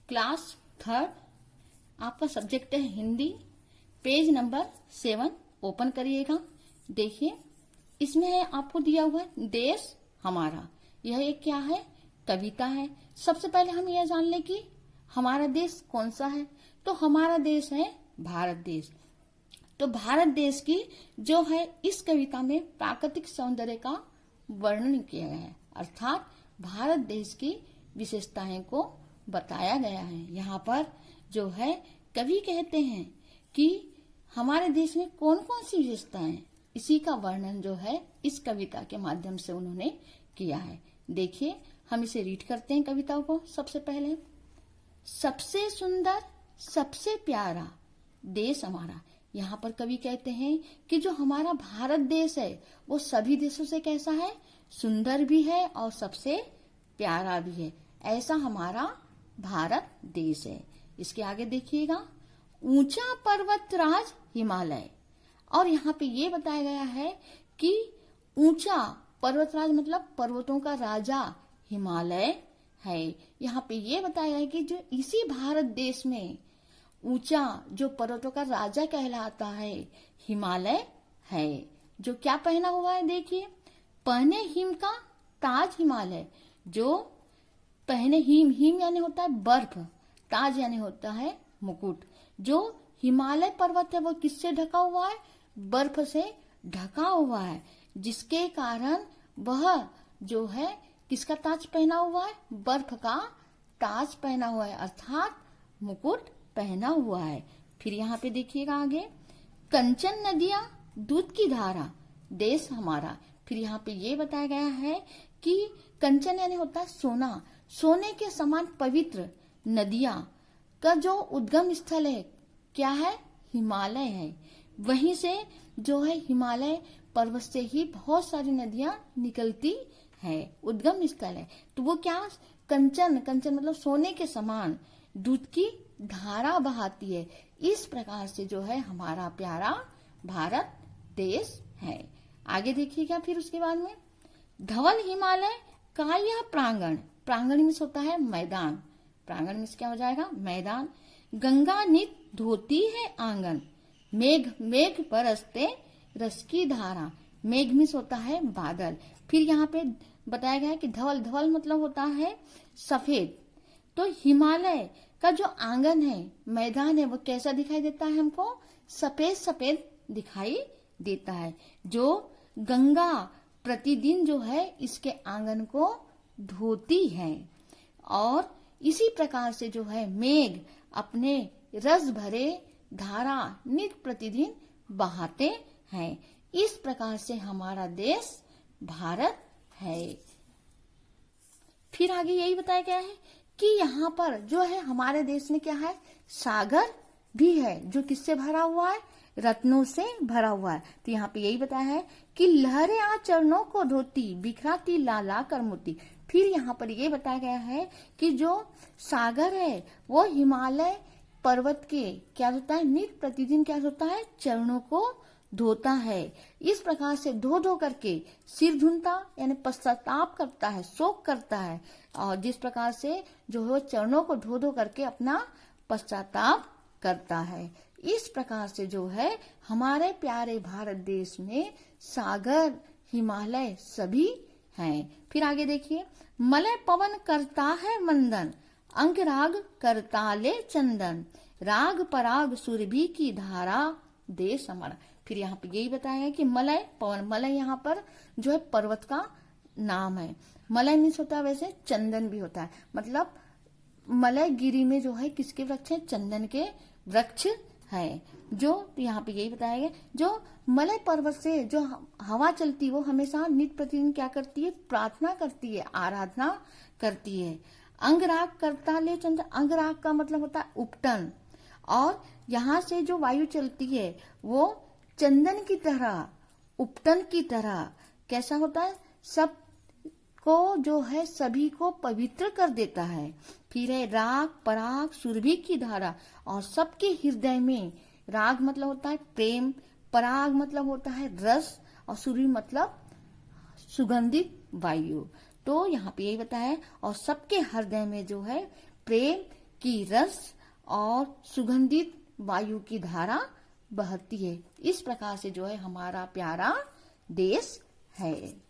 Class 3, आपका subject है Hindi, page number 7 open करिएगा। देखिए इसमें है आपको दिया हुआ है देश हमारा। यह एक क्या है, कविता है। सबसे पहले हम यह जान लें कि हमारा देश कौन सा है। तो हमारा देश है भारत देश। तो भारत देश की जो है इस कविता में प्राकृतिक सौंदर्य का वर्णन किया गया है, अर्थात भारत देश की विशेषताएं को बताया गया है। यहाँ पर जो है कवि कहते हैं कि हमारे देश में कौन कौन सी विशेषताएं, इसी का वर्णन जो है इस कविता के माध्यम से उन्होंने किया है। देखिए हम इसे रीड करते हैं कविता को। सबसे पहले, सबसे सुंदर सबसे प्यारा देश हमारा। यहाँ पर कवि कहते हैं कि जो हमारा भारत देश है वो सभी देशों से कैसा है, सुंदर भी है और सबसे प्यारा भी है। ऐसा हमारा भारत देश है। इसके आगे देखिएगा, ऊंचा पर्वत राज हिमालय। और यहाँ पे ये बताया गया है कि ऊंचा पर्वतराज मतलब पर्वतों का राजा हिमालय है। यहाँ पे ये बताया गया है कि जो इसी भारत देश में ऊंचा जो पर्वतों का राजा कहलाता है हिमालय है। जो क्या पहना हुआ है, देखिए, पहने हिम का ताज हिमालय। जो पहने हिम, हिम यानी होता है बर्फ, ताज यानी होता है मुकुट। जो हिमालय पर्वत है वो किससे ढका हुआ है, बर्फ से ढका हुआ है, जिसके कारण वह जो है किसका ताज पहना हुआ है, बर्फ का ताज पहना हुआ है, अर्थात मुकुट पहना हुआ है। फिर यहाँ पे देखिएगा आगे, कंचन नदियां दूध की धारा देश हमारा। फिर यहाँ पे ये बताया गया है कि कंचन यानी होता है सोना, सोने के समान पवित्र नदियां का जो उद्गम स्थल है क्या है, हिमालय है। वहीं से जो है हिमालय पर्वत से ही बहुत सारी नदियां निकलती है, उद्गम स्थल है। तो वो क्या, कंचन, कंचन मतलब सोने के समान दूध की धारा बहाती है। इस प्रकार से जो है हमारा प्यारा भारत देश है। आगे देखिएगा फिर उसके बाद में, धवल हिमालय का यह प्रांगण, प्रांगण में होता है मैदान, प्रांगण में क्या हो जाएगा, मैदान। गंगा नित धोती है आंगन, मेघ मेघ बरसते रस की धारा, मेघ में होता है बादल। फिर यहाँ पे बताया गया है कि धवल, धवल मतलब होता है सफेद। तो हिमालय का जो आंगन है, मैदान है, वो कैसा दिखाई देता है हमको, सफेद सफेद दिखाई देता है। जो गंगा प्रतिदिन जो है इसके आंगन को धोती है, और इसी प्रकार से जो है मेघ अपने रस भरे धारा नित प्रतिदिन बहाते हैं। इस प्रकार से हमारा देश भारत है। फिर आगे यही बताया गया है कि यहाँ पर जो है हमारे देश में क्या है, सागर भी है, जो किससे भरा हुआ है, रत्नों से भरा हुआ है। तो यहाँ पे यही बताया है कि लहरें आ चरणों को धोती, बिखराती लाला कर मोती। फिर यहाँ पर ये बताया गया है कि जो सागर है वो हिमालय पर्वत के क्या होता है, नित प्रतिदिन क्या होता है, चरणों को धोता है। इस प्रकार से धो धो करके सिर धुनता यानी पश्चाताप करता है, शोक करता है, और जिस प्रकार से जो है चरणों को धो धो करके अपना पश्चाताप करता है। इस प्रकार से जो है हमारे प्यारे भारत देश में सागर हिमालय सभी हैं। फिर आगे देखिए, मलय पवन करता है मंदन, अंग राग करताले चंदन, राग पराग सुरभि की धारा देश हमारा। फिर यहाँ पे यही बताया है कि मलय पवन, मलय यहाँ पर जो है पर्वत का नाम है। मलय मीन्स होता है वैसे चंदन भी होता है, मतलब मलय गिरी में जो है किसके वृक्ष है, चंदन के वृक्ष है। जो यहाँ पे यही बताया गया, जो मलय पर्वत से जो हवा चलती है वो हमेशा नित्य प्रतिदिन क्या करती है, प्रार्थना करती है, आराधना करती है। अंगराग करता ले चंद्र, अंगराग का मतलब होता है उपटन, और यहाँ से जो वायु चलती है वो चंदन की तरह, उपटन की तरह कैसा होता है, सब को जो है सभी को पवित्र कर देता है। फिर है राग पराग सुरभि की धारा, और सबके हृदय में, राग मतलब होता है प्रेम, पराग मतलब होता है रस, और सुरभि मतलब सुगंधित वायु। तो यहाँ पे यही बताया है, और सबके हृदय में जो है प्रेम की रस और सुगंधित वायु की धारा बहती है। इस प्रकार से जो है हमारा प्यारा देश है।